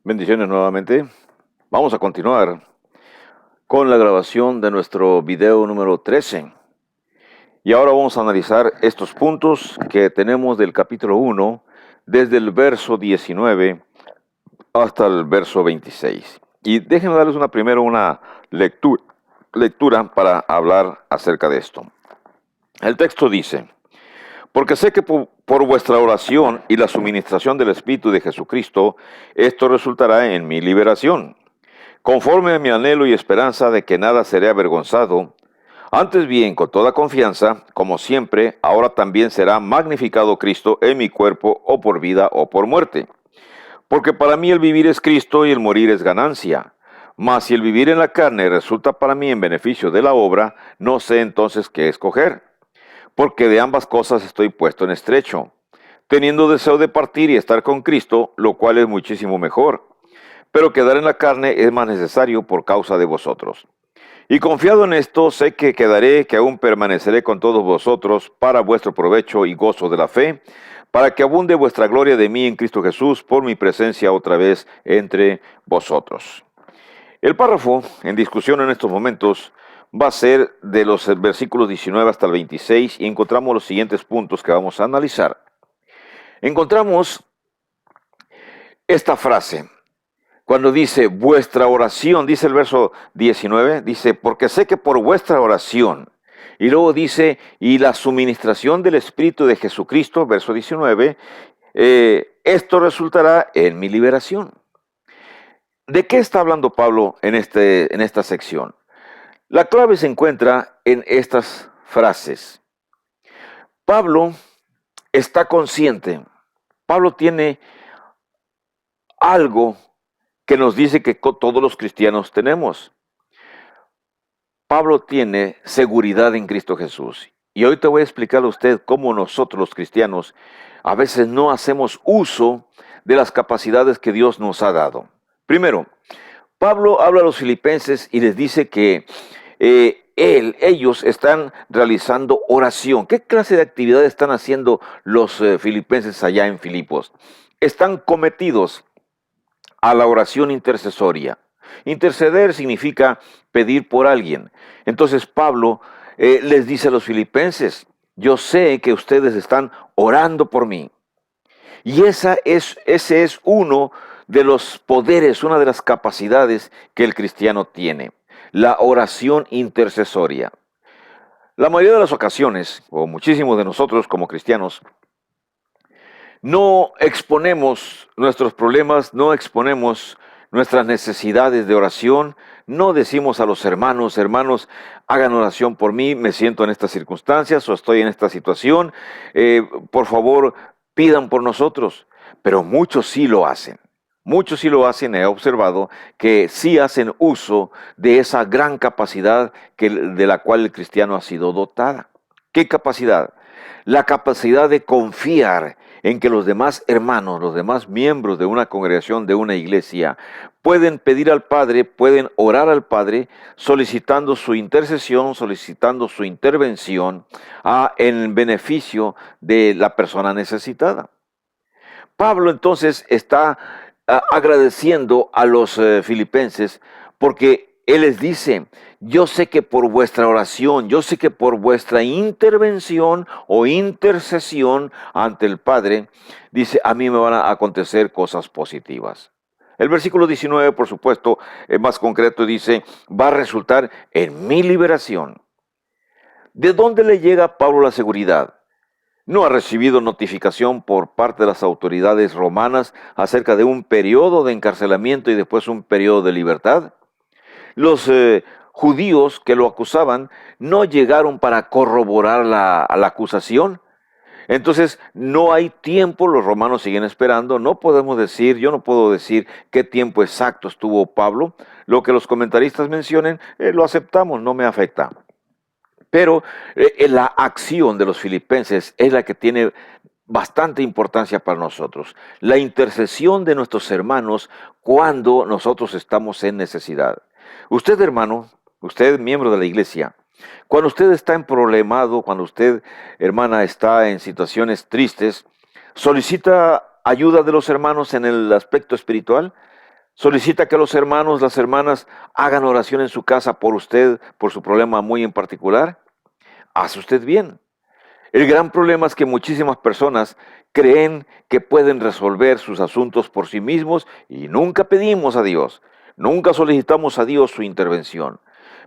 Bendiciones nuevamente. Vamos a continuar con la grabación de nuestro video número 13. Y ahora vamos a analizar estos puntos que tenemos del capítulo 1, desde el verso 19 hasta el verso 26. Y déjenme darles primero una lectura para hablar acerca de esto. El texto dice: porque sé que por vuestra oración y la suministración del Espíritu de Jesucristo, esto resultará en mi liberación, conforme a mi anhelo y esperanza de que nada seré avergonzado. Antes bien, con toda confianza, como siempre, ahora también será magnificado Cristo en mi cuerpo, o por vida o por muerte. Porque para mí el vivir es Cristo y el morir es ganancia. Mas si el vivir en la carne resulta para mí en beneficio de la obra, no sé entonces qué escoger. Porque de ambas cosas estoy puesto en estrecho, teniendo deseo de partir y estar con Cristo, lo cual es muchísimo mejor. Pero quedar en la carne es más necesario por causa de vosotros. Y confiado en esto, sé que quedaré, que aún permaneceré con todos vosotros para vuestro provecho y gozo de la fe, para que abunde vuestra gloria de mí en Cristo Jesús por mi presencia otra vez entre vosotros. El párrafo en discusión en estos momentos va a ser de los versículos 19 hasta el 26 y encontramos los siguientes puntos que vamos a analizar. Encontramos esta frase. Cuando dice vuestra oración, dice el verso 19, dice, porque sé que por vuestra oración, y luego dice, y la suministración del Espíritu de Jesucristo, verso 19, esto resultará en mi liberación. ¿De qué está hablando Pablo en esta sección? La clave se encuentra en estas frases. Pablo está consciente, Pablo tiene algo que nos dice que todos los cristianos tenemos. Pablo tiene seguridad en Cristo Jesús. Y hoy te voy a explicar a usted cómo nosotros los cristianos a veces no hacemos uso de las capacidades que Dios nos ha dado. Primero, Pablo habla a los filipenses y les dice que ellos están realizando oración. ¿Qué clase de actividad están haciendo los filipenses allá en Filipos? Están cometidos a la oración intercesoria. Interceder significa pedir por alguien. Entonces Pablo les dice a los filipenses, yo sé que ustedes están orando por mí. Y ese es uno de los poderes, una de las capacidades que el cristiano tiene, la oración intercesoria. La mayoría de las ocasiones, o muchísimos de nosotros como cristianos, no exponemos nuestros problemas, no exponemos nuestras necesidades de oración, no decimos a los hermanos, hagan oración por mí, me siento en estas circunstancias o estoy en esta situación, por favor, pidan por nosotros. Pero muchos sí lo hacen. Muchos sí lo hacen, he observado que sí hacen uso de esa gran capacidad de la cual el cristiano ha sido dotada. ¿Qué capacidad? La capacidad de confiar en que los demás hermanos, los demás miembros de una congregación, de una iglesia, pueden pedir al Padre, pueden orar al Padre, solicitando su intercesión, solicitando su intervención en beneficio de la persona necesitada. Pablo entonces está agradeciendo a los filipenses porque él les dice, yo sé que por vuestra oración, yo sé que por vuestra intervención o intercesión ante el Padre, dice, a mí me van a acontecer cosas positivas. El versículo 19, por supuesto, más concreto, dice, va a resultar en mi liberación. ¿De dónde le llega a Pablo la seguridad? ¿No ha recibido notificación por parte de las autoridades romanas acerca de un periodo de encarcelamiento y después un periodo de libertad? Los judíos que lo acusaban no llegaron para corroborar la acusación. Entonces, no hay tiempo, los romanos siguen esperando, no podemos decir, yo no puedo decir qué tiempo exacto estuvo Pablo. Lo que los comentaristas mencionen, lo aceptamos, no me afecta. Pero la acción de los filipenses es la que tiene bastante importancia para nosotros. La intercesión de nuestros hermanos cuando nosotros estamos en necesidad. Usted, hermano, usted, miembro de la iglesia, cuando usted está en problemado, cuando usted, hermana, está en situaciones tristes, solicita ayuda de los hermanos en el aspecto espiritual. Solicita que los hermanos, las hermanas hagan oración en su casa por usted, por su problema muy en particular. Hace usted bien. El gran problema es que muchísimas personas creen que pueden resolver sus asuntos por sí mismos y nunca pedimos a Dios, nunca solicitamos a Dios su intervención.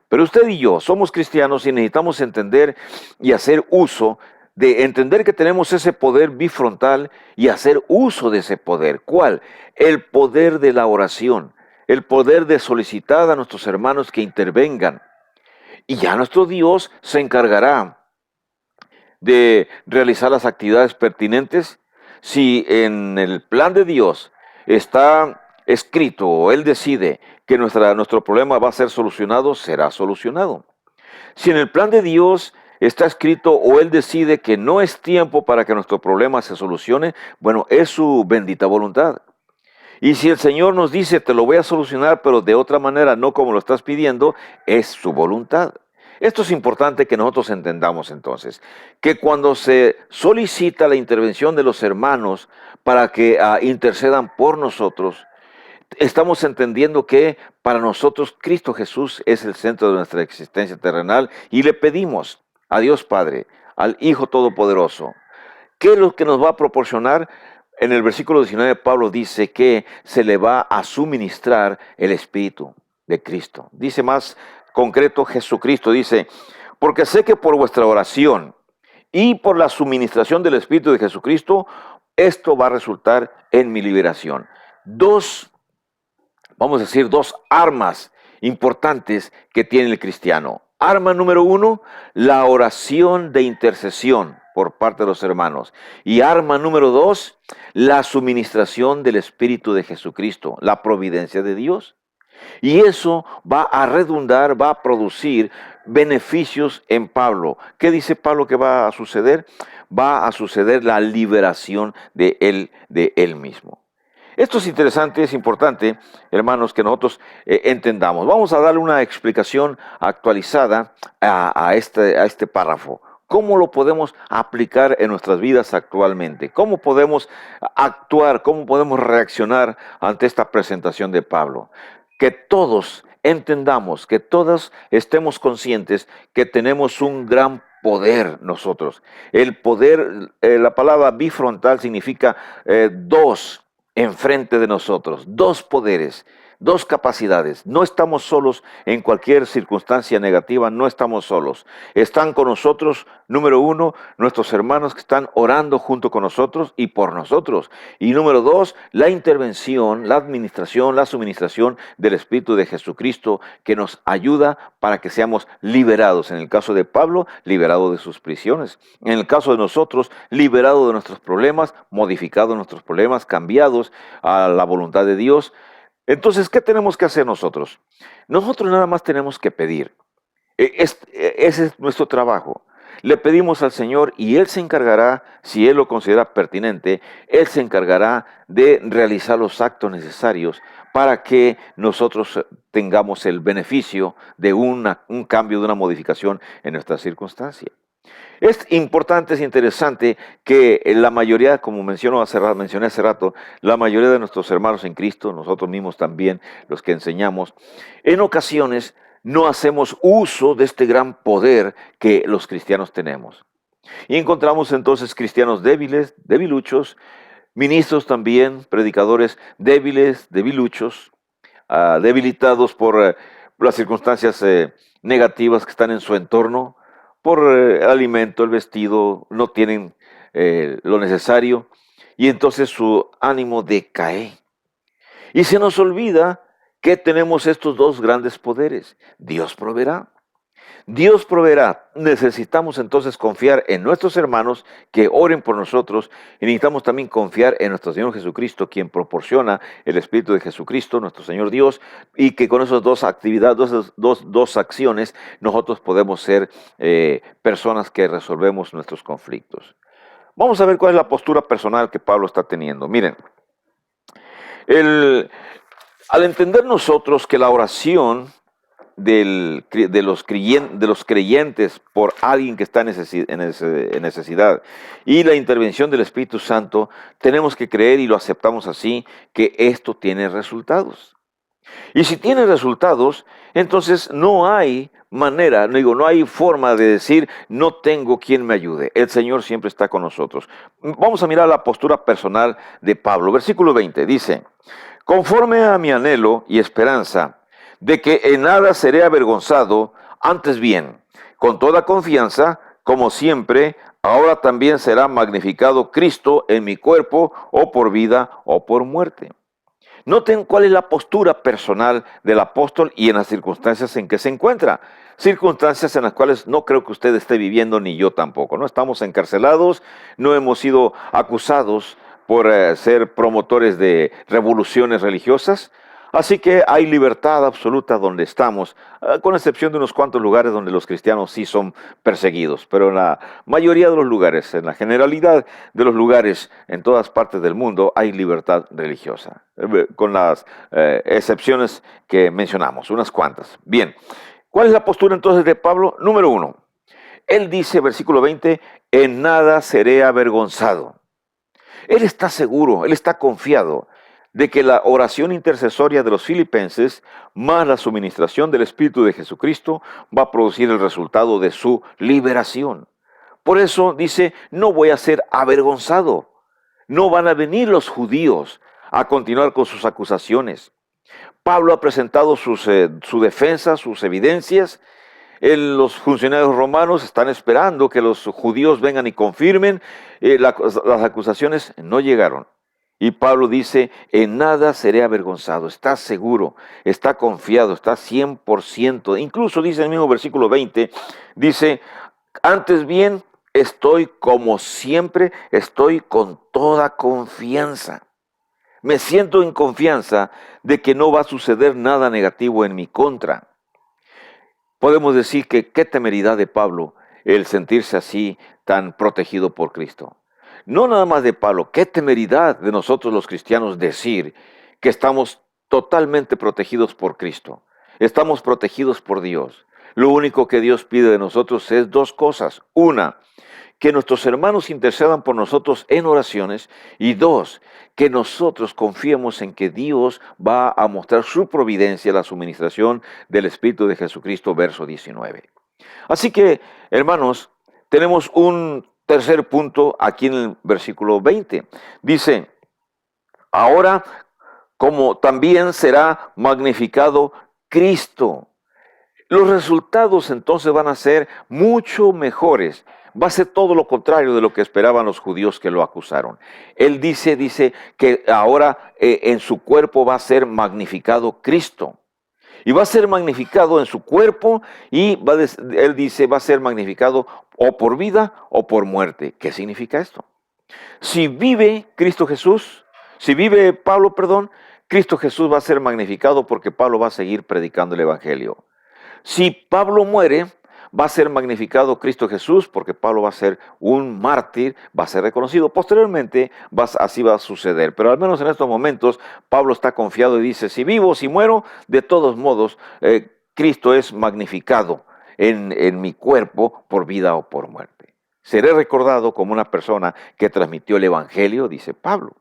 Pero usted y yo somos cristianos y necesitamos entender y hacer uso de entender que tenemos ese poder bifrontal y hacer uso de ese poder. ¿Cuál? El poder de la oración, el poder de solicitar a nuestros hermanos que intervengan. Y ya nuestro Dios se encargará de realizar las actividades pertinentes. Si en el plan de Dios está escrito o Él decide que nuestro problema va a ser solucionado, será solucionado. Si en el plan de Dios está escrito o Él decide que no es tiempo para que nuestro problema se solucione, bueno, es su bendita voluntad. Y si el Señor nos dice, te lo voy a solucionar, pero de otra manera, no como lo estás pidiendo, es su voluntad. Esto es importante que nosotros entendamos entonces, que cuando se solicita la intervención de los hermanos para que intercedan por nosotros, estamos entendiendo que para nosotros Cristo Jesús es el centro de nuestra existencia terrenal y le pedimos a Dios Padre, al Hijo Todopoderoso, ¿qué es lo que nos va a proporcionar? En el versículo 19 Pablo dice que se le va a suministrar el Espíritu de Cristo. Dice más concreto Jesucristo, dice, porque sé que por vuestra oración y por la suministración del Espíritu de Jesucristo, esto va a resultar en mi liberación. Vamos a decir, dos armas importantes que tiene el cristiano. Arma número uno, la oración de intercesión por parte de los hermanos. Y arma número dos, la suministración del Espíritu de Jesucristo, la providencia de Dios. Y eso va a redundar, va a producir beneficios en Pablo. ¿Qué dice Pablo que va a suceder? Va a suceder la liberación de él mismo. Esto es interesante, es importante, hermanos, que nosotros entendamos. Vamos a darle una explicación actualizada a este párrafo. ¿Cómo lo podemos aplicar en nuestras vidas actualmente? ¿Cómo podemos actuar? ¿Cómo podemos reaccionar ante esta presentación de Pablo? Que todos entendamos, que todos estemos conscientes que tenemos un gran poder nosotros. El poder, la palabra bifrontal significa dos enfrente de nosotros, dos poderes, dos capacidades. No estamos solos en cualquier circunstancia negativa, no estamos solos. Están con nosotros, número uno, nuestros hermanos que están orando junto con nosotros y por nosotros. Y número dos, la intervención, la administración, la suministración del Espíritu de Jesucristo que nos ayuda para que seamos liberados. En el caso de Pablo, liberado de sus prisiones. En el caso de nosotros, liberado de nuestros problemas, modificados nuestros problemas, cambiados a la voluntad de Dios. Entonces, ¿qué tenemos que hacer nosotros? Nosotros nada más tenemos que pedir. Ese es nuestro trabajo. Le pedimos al Señor y Él se encargará, si Él lo considera pertinente, Él se encargará de realizar los actos necesarios para que nosotros tengamos el beneficio de un cambio, de una modificación en nuestra circunstancia. Es importante, es interesante que la mayoría, como mencioné hace rato, la mayoría de nuestros hermanos en Cristo, nosotros mismos también, los que enseñamos, en ocasiones no hacemos uso de este gran poder que los cristianos tenemos. Y encontramos entonces cristianos débiles, debiluchos, ministros también, predicadores débiles, debiluchos, debilitados por las circunstancias negativas que están en su entorno, por el alimento, el vestido, no tienen lo necesario y entonces su ánimo decae. Y se nos olvida que tenemos estos dos grandes poderes. Dios proveerá. Dios proveerá. Necesitamos entonces confiar en nuestros hermanos que oren por nosotros y necesitamos también confiar en nuestro Señor Jesucristo, quien proporciona el Espíritu de Jesucristo, nuestro Señor Dios, y que con esas dos actividades, dos acciones, nosotros podemos ser personas que resolvemos nuestros conflictos. Vamos a ver cuál es la postura personal que Pablo está teniendo. Miren, al entender nosotros que la oración de los creyentes por alguien que está en necesidad y la intervención del Espíritu Santo, tenemos que creer y lo aceptamos así, que esto tiene resultados. Y si tiene resultados, entonces no hay manera, no digo, no hay forma de decir, no tengo quien me ayude. El Señor siempre está con nosotros. Vamos a mirar la postura personal de Pablo. Versículo 20 dice, conforme a mi anhelo y esperanza de que en nada seré avergonzado, antes bien, con toda confianza, como siempre, ahora también será magnificado Cristo en mi cuerpo, o por vida o por muerte. Noten cuál es la postura personal del apóstol y en las circunstancias en que se encuentra. Circunstancias en las cuales no creo que usted esté viviendo, ni yo tampoco. No estamos encarcelados, no hemos sido acusados por ser promotores de revoluciones religiosas. Así que hay libertad absoluta donde estamos, con excepción de unos cuantos lugares donde los cristianos sí son perseguidos. Pero en la mayoría de los lugares, en la generalidad de los lugares en todas partes del mundo, hay libertad religiosa, con las excepciones que mencionamos, unas cuantas. Bien, ¿cuál es la postura entonces de Pablo? Número uno, él dice, versículo 20, en nada seré avergonzado. Él está seguro, él está confiado de que la oración intercesoria de los filipenses, más la suministración del Espíritu de Jesucristo, va a producir el resultado de su liberación. Por eso dice, no voy a ser avergonzado. No van a venir los judíos a continuar con sus acusaciones. Pablo ha presentado su defensa, sus evidencias. Los funcionarios romanos están esperando que los judíos vengan y confirmen. Las acusaciones no llegaron. Y Pablo dice, en nada seré avergonzado. Está seguro, está confiado, está 100%. Incluso dice en el mismo versículo 20, dice, antes bien, estoy como siempre, estoy con toda confianza. Me siento en confianza de que no va a suceder nada negativo en mi contra. Podemos decir que qué temeridad de Pablo el sentirse así tan protegido por Cristo. No nada más de Pablo, qué temeridad de nosotros los cristianos decir que estamos totalmente protegidos por Cristo. Estamos protegidos por Dios. Lo único que Dios pide de nosotros es dos cosas. Una, que nuestros hermanos intercedan por nosotros en oraciones. Y dos, que nosotros confiemos en que Dios va a mostrar su providencia, la suministración del Espíritu de Jesucristo, verso 19. Así que, hermanos, tenemos un tercer punto aquí en el versículo 20. Dice, ahora como también será magnificado Cristo. Los resultados entonces van a ser mucho mejores. Va a ser todo lo contrario de lo que esperaban los judíos que lo acusaron. Él dice que ahora en su cuerpo va a ser magnificado Cristo. Y va a ser magnificado en su cuerpo y él dice va a ser magnificado o por vida o por muerte. ¿Qué significa esto? Si vive Cristo Jesús, si vive Pablo, perdón, Cristo Jesús va a ser magnificado porque Pablo va a seguir predicando el Evangelio. Si Pablo muere, va a ser magnificado Cristo Jesús porque Pablo va a ser un mártir, va a ser reconocido. Posteriormente así va a suceder, pero al menos en estos momentos Pablo está confiado y dice, si vivo, si muero, de todos modos Cristo es magnificado en mi cuerpo por vida o por muerte. Seré recordado como una persona que transmitió el Evangelio, dice Pablo.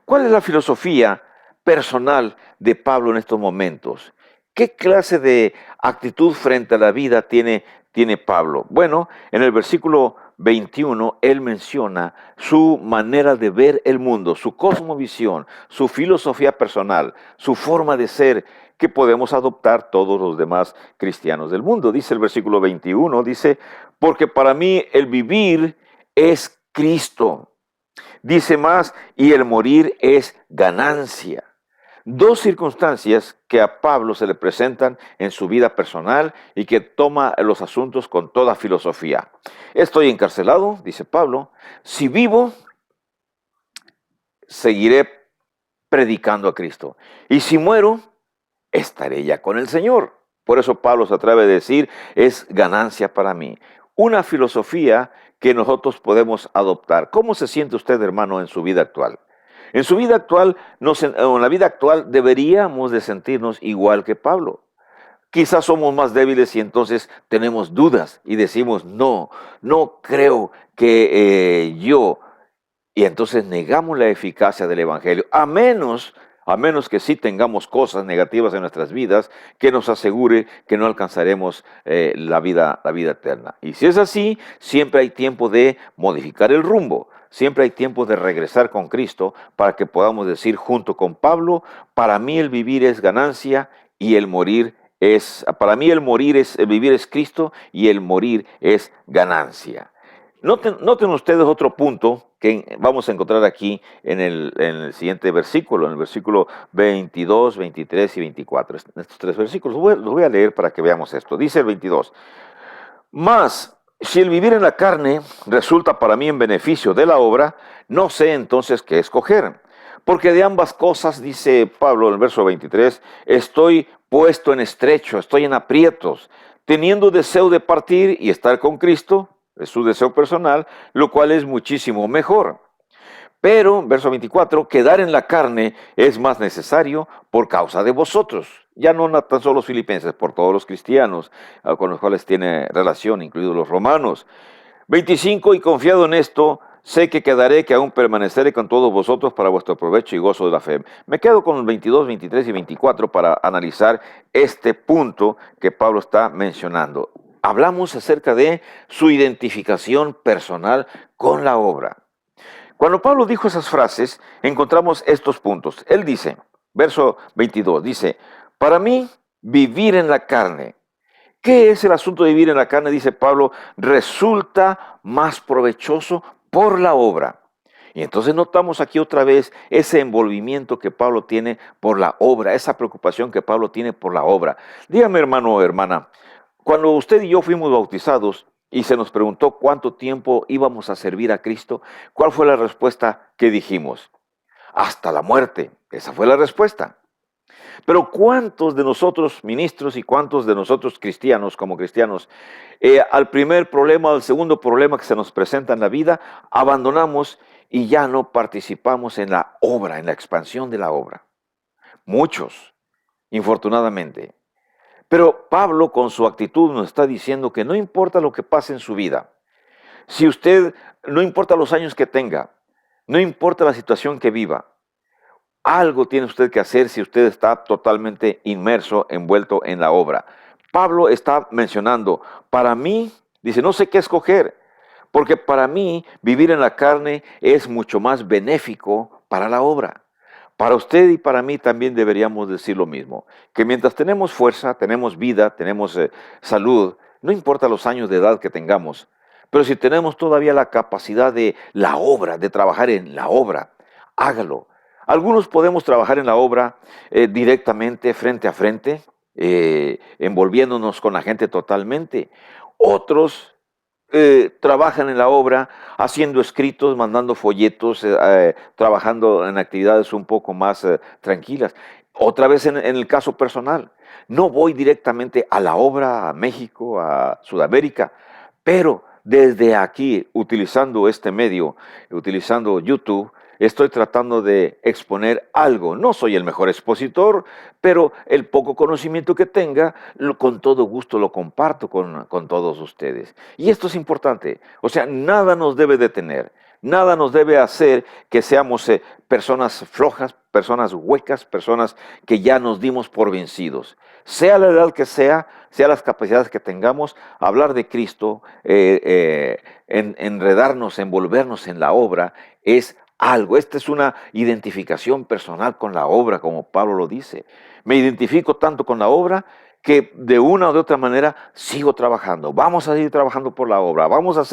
¿Cuál es la filosofía personal de Pablo en estos momentos? ¿Qué clase de actitud frente a la vida tiene Pablo? Bueno, en el versículo 21, él menciona su manera de ver el mundo, su cosmovisión, su filosofía personal, su forma de ser, que podemos adoptar todos los demás cristianos del mundo. Dice el versículo 21, dice, porque para mí el vivir es Cristo. Dice más, y el morir es ganancia. Dos circunstancias que a Pablo se le presentan en su vida personal y que toma los asuntos con toda filosofía. Estoy encarcelado, dice Pablo. Si vivo, seguiré predicando a Cristo. Y si muero, estaré ya con el Señor. Por eso Pablo se atreve a decir, es ganancia para mí. Una filosofía que nosotros podemos adoptar. ¿Cómo se siente usted, hermano, en su vida actual? En su vida actual, en la vida actual deberíamos de sentirnos igual que Pablo. Quizás somos más débiles y entonces tenemos dudas y decimos, no creo que yo. Y entonces negamos la eficacia del Evangelio, a menos a menos que sí tengamos cosas negativas en nuestras vidas que nos asegure que no alcanzaremos la vida eterna. Y si es así, siempre hay tiempo de modificar el rumbo. Siempre hay tiempo de regresar con Cristo para que podamos decir junto con Pablo, para mí el vivir es ganancia y el morir para mí el vivir es Cristo y el morir es ganancia. Noten ustedes otro punto que vamos a encontrar aquí en el siguiente versículo, en el versículo 22, 23 y 24. En estos tres versículos los voy a leer para que veamos esto. Dice el 22, mas si el vivir en la carne resulta para mí en beneficio de la obra, no sé entonces qué escoger. Porque de ambas cosas, dice Pablo en el verso 23, estoy puesto en estrecho, estoy en aprietos, teniendo deseo de partir y estar con Cristo, es su deseo personal, lo cual es muchísimo mejor. Pero, verso 24, quedar en la carne es más necesario por causa de vosotros. Ya no tan solo los filipenses, por todos los cristianos con los cuales tiene relación, incluidos los romanos. 25, y confiado en esto, sé que quedaré, que aún permaneceré con todos vosotros para vuestro provecho y gozo de la fe. Me quedo con los 22, 23 y 24 para analizar este punto que Pablo está mencionando. Hablamos acerca de su identificación personal con la obra. Cuando Pablo dijo esas frases, encontramos estos puntos. Él dice, verso 22, dice, para mí vivir en la carne. ¿Qué es el asunto de vivir en la carne? Dice Pablo, resulta más provechoso por la obra. Y entonces notamos aquí otra vez ese envolvimiento que Pablo tiene por la obra, esa preocupación que Pablo tiene por la obra. Dígame, hermano o hermana, cuando usted y yo fuimos bautizados y se nos preguntó cuánto tiempo íbamos a servir a Cristo, ¿cuál fue la respuesta que dijimos? Hasta la muerte. Esa fue la respuesta. Pero ¿cuántos de nosotros ministros y cuántos de nosotros cristianos como cristianos, al primer problema o al segundo problema que se nos presenta en la vida, abandonamos y ya no participamos en la obra, en la expansión de la obra? Muchos, infortunadamente. Pero Pablo con su actitud nos está diciendo que no importa lo que pase en su vida, si usted, no importa los años que tenga, no importa la situación que viva, algo tiene usted que hacer si usted está totalmente inmerso, envuelto en la obra. Pablo está mencionando, para mí, dice, no sé qué escoger, porque para mí vivir en la carne es mucho más benéfico para la obra. Para usted y para mí también deberíamos decir lo mismo, que mientras tenemos fuerza, tenemos vida, tenemos salud, no importa los años de edad que tengamos, pero si tenemos todavía la capacidad de la obra, de trabajar en la obra, hágalo. Algunos podemos trabajar en la obra directamente, frente a frente, envolviéndonos con la gente totalmente. Otros trabajan en la obra haciendo escritos, mandando folletos, trabajando en actividades un poco más tranquilas. Otra vez en el caso personal, no voy directamente a la obra, a México, a Sudamérica, pero desde aquí, utilizando este medio, utilizando YouTube, estoy tratando de exponer algo. No soy el mejor expositor, pero el poco conocimiento que tenga, con todo gusto lo comparto con todos ustedes. Y esto es importante. O sea, nada nos debe detener. Nada nos debe hacer que seamos personas flojas, personas huecas, personas que ya nos dimos por vencidos. Sea la edad que sea las capacidades que tengamos, hablar de Cristo, enredarnos, envolvernos en la obra, es algo. Esta es una identificación personal con la obra, como Pablo lo dice. Me identifico tanto con la obra que de una o de otra manera sigo trabajando. Vamos a seguir trabajando por la obra. Vamos a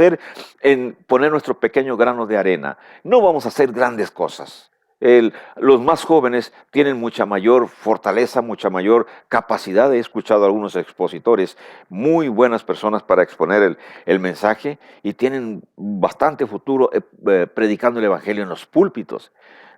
poner nuestro pequeño grano de arena. No vamos a hacer grandes cosas. Los más jóvenes tienen mucha mayor fortaleza, mucha mayor capacidad. He escuchado a algunos expositores, muy buenas personas para exponer el mensaje y tienen bastante futuro predicando el evangelio en los púlpitos.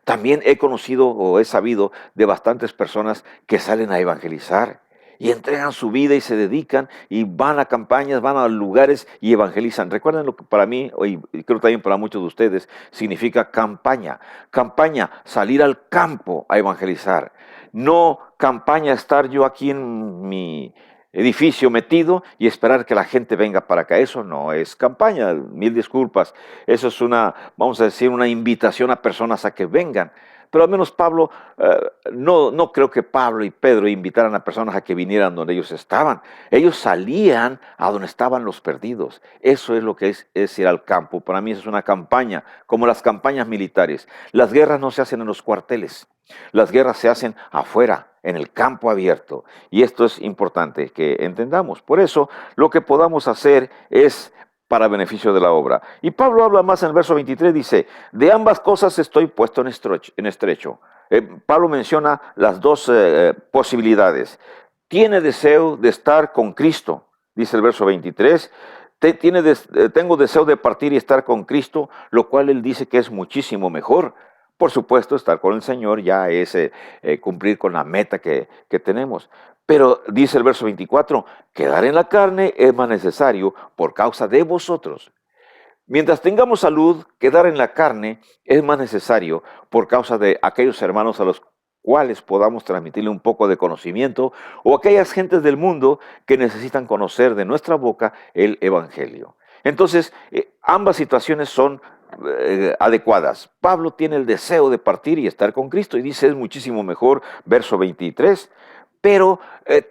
También he conocido o he sabido de bastantes personas que salen a evangelizar y entregan su vida y se dedican y van a campañas, van a lugares y evangelizan. Recuerden lo que para mí, y creo también para muchos de ustedes, significa campaña. Campaña, salir al campo a evangelizar. No campaña estar yo aquí en mi edificio metido y esperar que la gente venga para acá. Eso no es campaña, mil disculpas. Eso es vamos a decir, una invitación a personas a que vengan. pero al menos Pablo, no creo que Pablo y Pedro invitaran a personas a que vinieran donde ellos estaban. Ellos salían a donde estaban los perdidos. Eso es lo que es ir al campo. Para mí eso es una campaña, como las campañas militares. Las guerras no se hacen en los cuarteles. Las guerras se hacen afuera, en el campo abierto. Y esto es importante que entendamos. Por eso, lo que podamos hacer es para beneficio de la obra. Y Pablo habla más en el verso 23, dice, de ambas cosas estoy puesto en estrecho. Pablo menciona las dos posibilidades. Tiene deseo de estar con Cristo, dice el verso 23. Tengo deseo de partir y estar con Cristo, lo cual él dice que es muchísimo mejor. Por supuesto, estar con el Señor ya es cumplir con la meta que tenemos. Pero dice el verso 24, quedar en la carne es más necesario por causa de vosotros. Mientras tengamos salud, quedar en la carne es más necesario por causa de aquellos hermanos a los cuales podamos transmitirle un poco de conocimiento o aquellas gentes del mundo que necesitan conocer de nuestra boca el Evangelio. Entonces, ambas situaciones son adecuadas. Pablo tiene el deseo de partir y estar con Cristo y dice es muchísimo mejor, verso 23, pero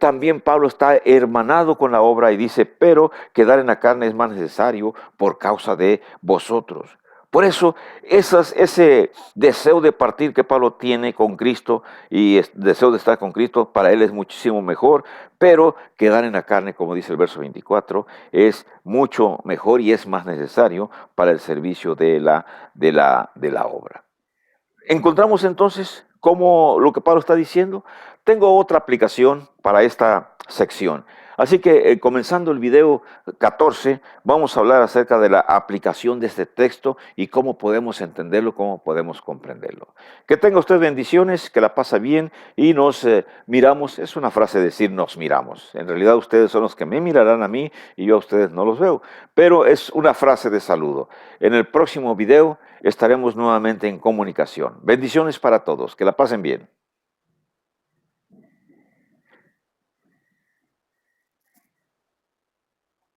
también Pablo está hermanado con la obra y dice, pero quedar en la carne es más necesario por causa de vosotros. Por eso, ese deseo de partir que Pablo tiene con Cristo y deseo de estar con Cristo, para él es muchísimo mejor, pero quedar en la carne, como dice el verso 24, es mucho mejor y es más necesario para el servicio de la obra. Encontramos entonces cómo lo que Pablo está diciendo. Tengo otra aplicación para esta sección. Así que comenzando el video 14, vamos a hablar acerca de la aplicación de este texto y cómo podemos entenderlo, cómo podemos comprenderlo. Que tenga usted bendiciones, que la pasa bien y nos miramos. Es una frase decir nos miramos. En realidad ustedes son los que me mirarán a mí y yo a ustedes no los veo. Pero es una frase de saludo. En el próximo video estaremos nuevamente en comunicación. Bendiciones para todos. Que la pasen bien.